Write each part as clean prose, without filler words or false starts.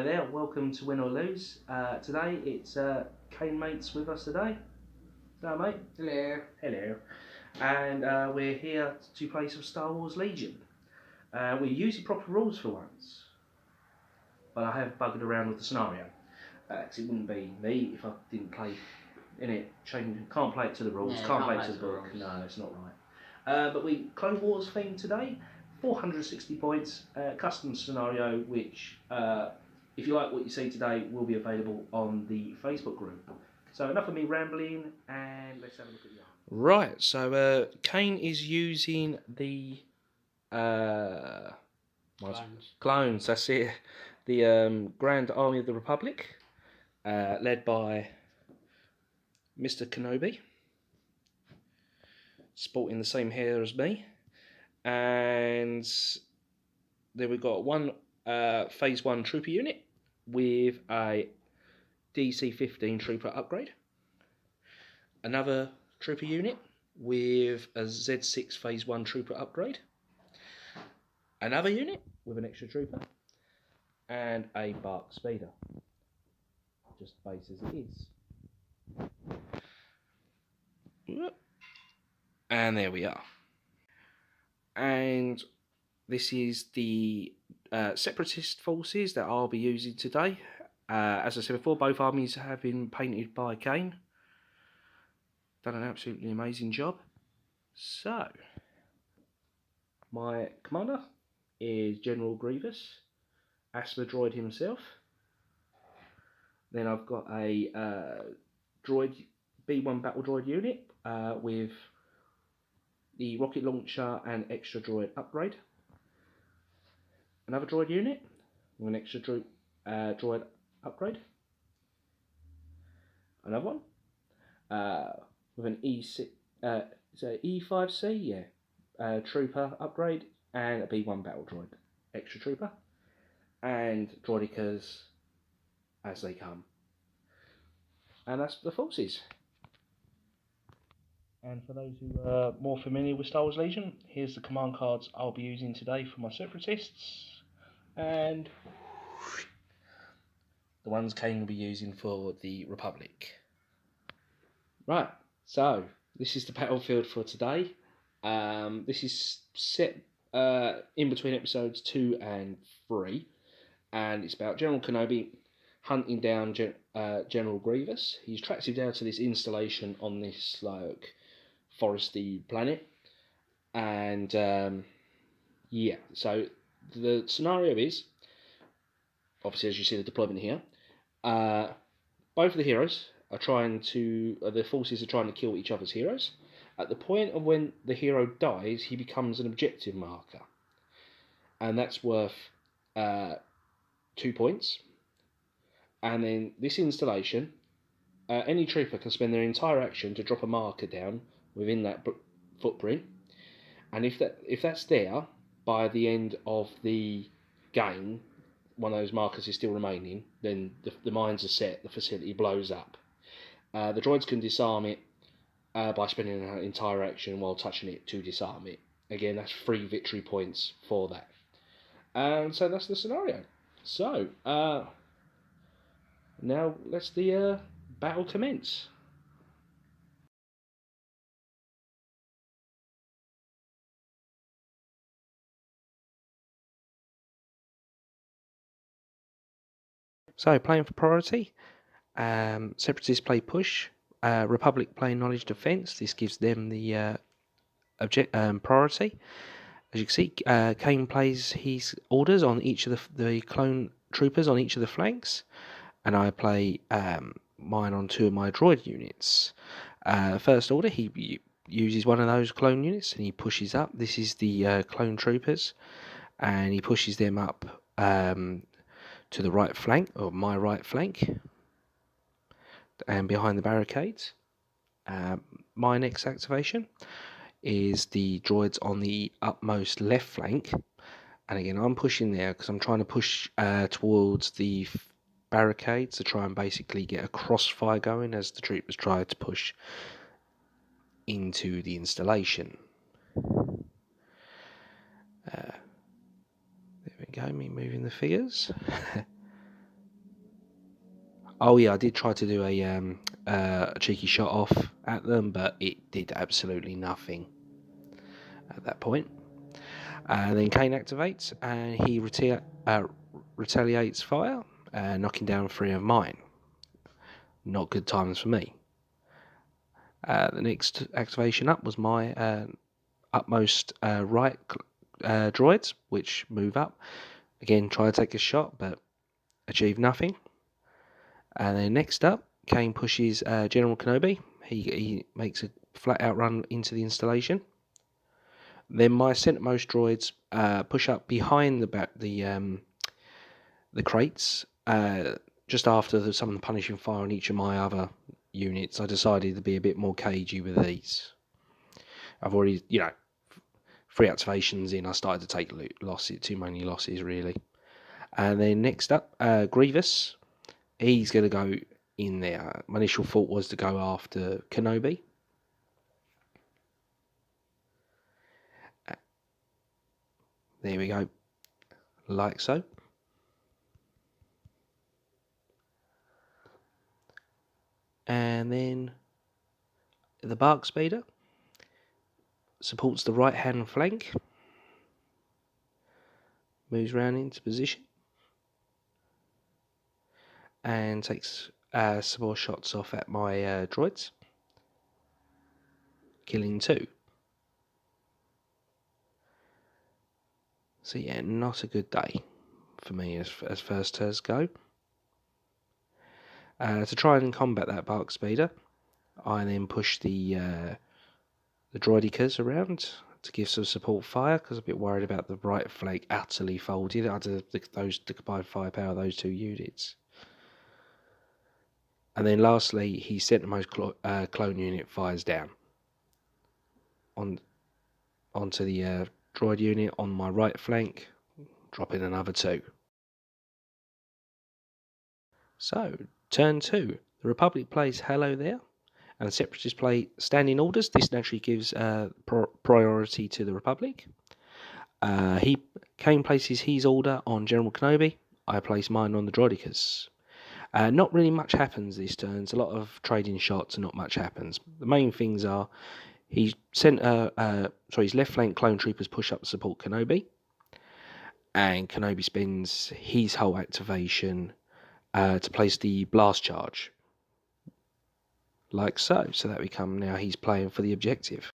Hi there, welcome to Win or Lose. Today it's Kane Mates with us today. Hello mate. Hello. Hello. And we're here to play some Star Wars Legion. We're using proper rules for once. But I have buggered around with the scenario. Cause it wouldn't be me if I didn't play in it. Can't play it to the rules, Yeah, can't play it to the book. rules. No, it's not right. But we Clone Wars theme today. 460 points, custom scenario which if you like what you see today, will be available on the Facebook group. So enough of me rambling, and let's have a look at the art. Right, so Kane is using the clones. That's it. The Grand Army of the Republic, led by Mr. Kenobi, sporting the same hair as me, and then we've got one Phase 1 trooper unit with a DC-15 trooper upgrade. Another trooper unit with a Z6 Phase 1 trooper upgrade. Another unit with an extra trooper. And a Bark Speeder. Just base as it is. And there we are. And this is the Separatist forces that I'll be using today. As I said before, both armies have been painted by Kane. Done an absolutely amazing job. So, my commander is General Grievous, Asper droid himself. Then I've got a droid B1 battle droid unit with the rocket launcher and extra droid upgrade. Another droid unit with an extra droid upgrade. Another one with an E6, E5C, trooper upgrade, and a B1 battle droid extra trooper, and droidicas as they come. And that's the forces. And for those who are more familiar with Star Wars Legion, here's the command cards I'll be using today for my Separatists, and the ones Kane will be using for the Republic. Right, so this is the battlefield for today. This is set in between episodes 2 and 3, and it's about General Kenobi hunting down General Grievous. He's tracked him down to this installation on this like foresty planet, and yeah. So the scenario is obviously, as you see the deployment here. Both of the heroes are the forces are trying to kill each other's heroes. At the point of when the hero dies, he becomes an objective marker, and that's worth 2 points. And then this installation, any trooper can spend their entire action to drop a marker down within that footprint, and if that's there by the end of the game, one of those markers is still remaining, then the mines are set, the facility blows up. The droids can disarm it by spending an entire action while touching it to disarm it. Again, that's 3 victory points for that. And so that's the scenario. So, now let's the battle commence. So, playing for priority. Separatists play push. Republic play knowledge defense. This gives them the priority. As you can see, Kane plays his orders on each of the clone troopers on each of the flanks, and I play mine on 2 of my droid units. First order, he uses one of those clone units and he pushes up. This is the clone troopers, and he pushes them up to the right flank, or my right flank, and behind the barricades. My next activation is the droids on the upmost left flank, and again I'm pushing there because I'm trying to push towards the barricades to try and basically get a crossfire going as the troopers try to push into the installation. There we go, me moving the figures. Oh yeah, I did try to do a cheeky shot off at them, but it did absolutely nothing at that point. Then Kane activates, and he retaliates fire, knocking down 3 of mine. Not good times for me. The next activation up was my upmost right droids, which move up. Again, try to take a shot, but achieve nothing. And then next up, Kane pushes General Kenobi. He makes a flat out run into the installation. Then my centermost droids push up behind the crates. Just after some of the punishing fire on each of my other units, I decided to be a bit more cagey with these. I've already, 3 activations in, I started to take losses, too many losses really. And then next up, Grievous. He's going to go in there. My initial thought was to go after Kenobi. There we go, like so. And then the Bark Speeder supports the right hand flank, moves round into position, and takes some more shots off at my droids, killing 2. So yeah, not a good day for me as first turns go. To try and combat that Bark Speeder, I then push the droidicas around to give some support fire, because I'm a bit worried about the right flank utterly folded under the combined firepower of those 2 units. And then lastly, he centermost clone unit fires down onto the droid unit on my right flank, dropping another 2. So, turn 2. The Republic plays Hello There, and the Separatists play Standing Orders. This naturally gives priority to the Republic. Kane places his order on General Kenobi. I place mine on the Droidicas. Not really much happens this turn. It's a lot of trading shots and not much happens. The main things are his left flank clone troopers push up to support Kenobi, and Kenobi spends his whole activation to place the blast charge, like so. So that now he's playing for the objective.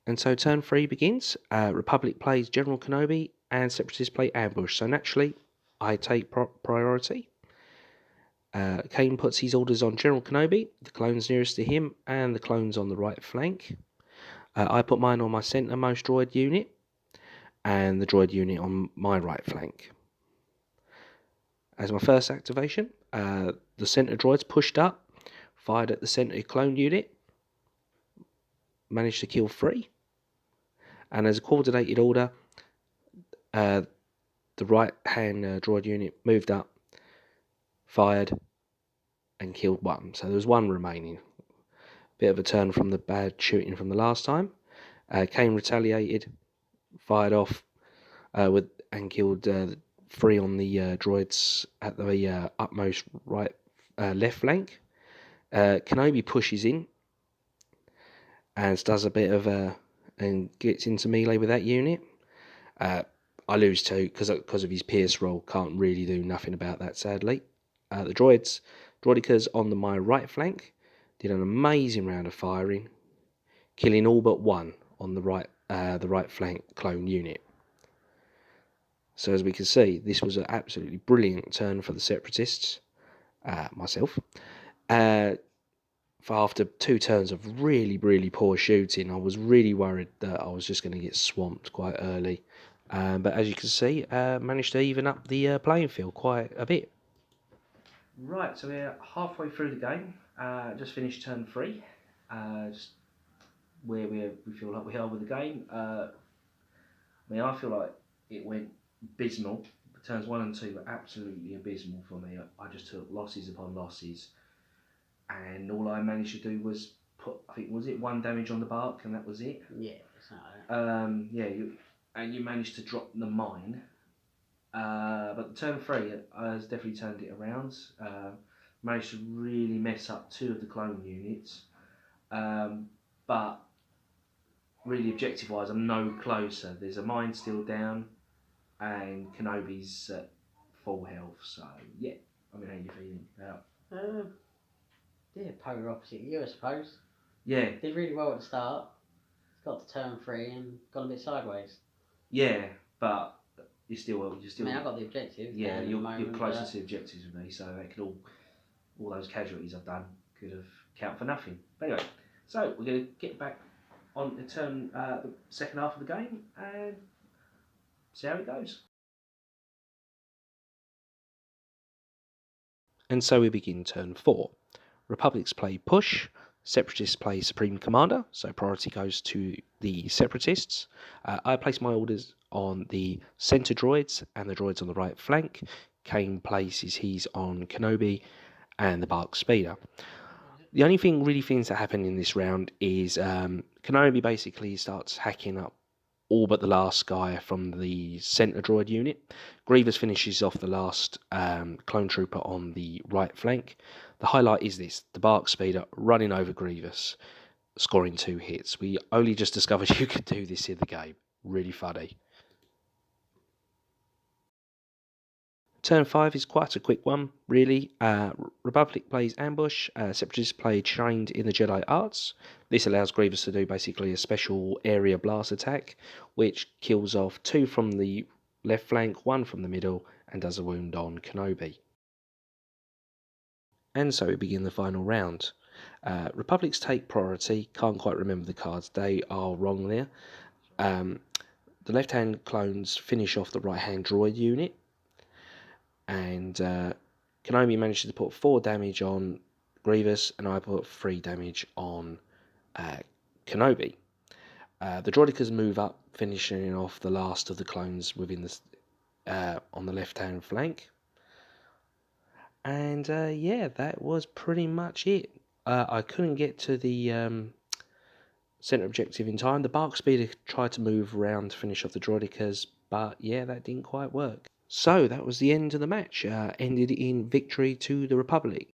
And so turn 3 begins. Republic plays General Kenobi, and Separatists play Ambush. So naturally, I take priority. Kane puts his orders on General Kenobi, the clones nearest to him, and the clones on the right flank. I put mine on my centermost droid unit, and the droid unit on my right flank. As my first activation, the center droids pushed up, fired at the center clone unit, managed to kill 3. And as a coordinated order, the right hand droid unit moved up, fired, and killed 1. So there was 1 remaining. Bit of a turn from the bad shooting from the last time. Kane retaliated, fired off and killed 3 on the droids at the upmost left flank. Kenobi pushes in and does a bit of and gets into melee with that unit. I lose 2 because of his Pierce roll. Can't really do nothing about that, sadly. The droidicas on my right flank did an amazing round of firing, killing all but 1 on the right flank clone unit. So as we can see, this was an absolutely brilliant turn for the Separatists, myself. For after 2 turns of really, really poor shooting, I was really worried that I was just going to get swamped quite early. But as you can see, managed to even up the playing field quite a bit. Right, so we're halfway through the game. Just finished turn 3. Just where we feel like we are with the game. I feel like it went abysmal. Turns 1 and 2 were absolutely abysmal for me. I just took losses upon losses, and all I managed to do was put, I think, was it 1 damage on the bark, and that was it? Yeah, it's not that. You managed to drop the mine, But the turn 3 has definitely turned it around. Managed to really mess up 2 of the clone units. But really, objective wise, I'm no closer. There's a mine still down, and Kenobi's at full health. So, yeah, I mean, how you feeling about? Yeah, polar opposite you, I suppose. Yeah. Did really well at the start. Got to turn 3 and got a bit sideways. Yeah, but you're still. I mean, I got the objectives. Yeah, you're closer to the objectives with me, so they could all those casualties I've done could have count for nothing. But anyway, so we're going to get back on to turn the second half of the game and see how it goes. And so we begin turn 4. Republics play push, Separatists play Supreme Commander, so priority goes to the Separatists. I place my orders on the centre droids and the droids on the right flank. Kane places his on Kenobi and the Bark Speeder. The only things that happen in this round is Kenobi basically starts hacking up all but the last guy from the centre droid unit. Grievous finishes off the last clone trooper on the right flank. The highlight is this, the Bark Speeder running over Grievous, scoring 2 hits. We only just discovered you could do this in the game. Really funny. Turn 5 is quite a quick one, really. Republic plays Ambush, Separatists play Trained in the Jedi Arts. This allows Grievous to do basically a special area blast attack, which kills off 2 from the left flank, 1 from the middle, and does a wound on Kenobi. And so we begin the final round. Republics take priority, can't quite remember the cards, they are wrong there. The left-hand clones finish off the right-hand droid unit, and Kenobi manages to put 4 damage on Grievous, and I put 3 damage on Kenobi. The Droidicas move up, finishing off the last of the clones within the on the left-hand flank. And yeah, that was pretty much it. I couldn't get to the centre objective in time. The Bark Speeder tried to move around to finish off the Droidicas, but yeah, that didn't quite work. So that was the end of the match. Ended in victory to the Republic.